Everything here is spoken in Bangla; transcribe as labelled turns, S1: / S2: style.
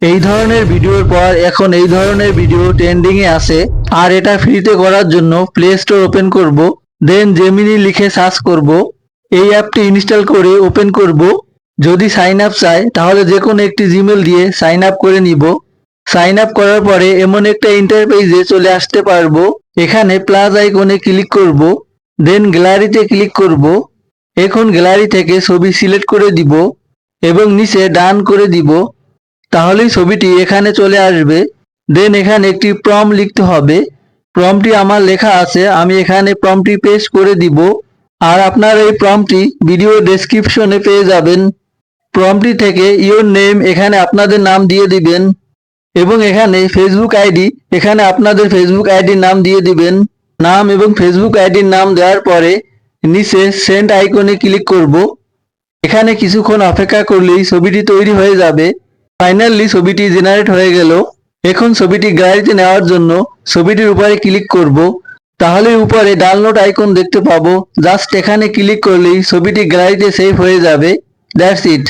S1: এই ধরনের ভিডিওর পর এখন এই ধরনের ভিডিও ট্রেন্ডিং এ আছে। আর এটা ফ্রিতে করার জন্য প্লে স্টোর ওপেন করব, দেন জেমিনি লিখে সার্চ করব, এই অ্যাপটি ইনস্টল করে ওপেন করব। যদি সাইন আপ চাই তাহলে যে কোনো একটি জিমেল দিয়ে সাইন আপ করে নিব। সাইন আপ করার পরে এমন একটা ইন্টারফেসে চলে আসতে পারবো। এখানে প্লাস আইকনে ক্লিক করব, দেন গ্যালারিতে ক্লিক করব। এখন গ্যালারি থেকে ছবি সিলেক্ট করে দিব এবং নিচে ডান করে দিব। তাহলেই ছবিটি এখানে চলে আসবে। দেন এখানে একটি প্রম্পট লিখতে হবে। প্রম্পটটি আমার লেখা আছে, আমি এখানে প্রম্পটটি পেস্ট করে দিব। আর আপনার এই প্রম্পটটি ভিডিও ডেসক্রিপশনে পেয়ে যাবেন। প্রম্পটটি থেকে ইওর নেম এখানে আপনাদের নাম দিয়ে দিবেন এবং এখানে ফেসবুক আইডি, এখানে আপনাদের ফেসবুক আইডির নাম দিয়ে দিবেন। নাম এবং ফেসবুক আইডির নাম দেওয়ার পরে নিচে সেন্ড আইকনে ক্লিক করব। এখানে কিছুক্ষণ অপেক্ষা করলেই ছবিটি তৈরি হয়ে যাবে। ফাইনালি ছবিটি জেনারেট হয়ে গেল। এখন ছবিটি গ্যালারিতে নেওয়ার জন্য ছবিটির উপরে ক্লিক করব। তাহলে উপরে ডাউনলোড আইকন দেখতে পাবো। জাস্ট এখানে ক্লিক করলেই ছবিটি গ্যালারিতে সেভ হয়ে যাবে। That's it.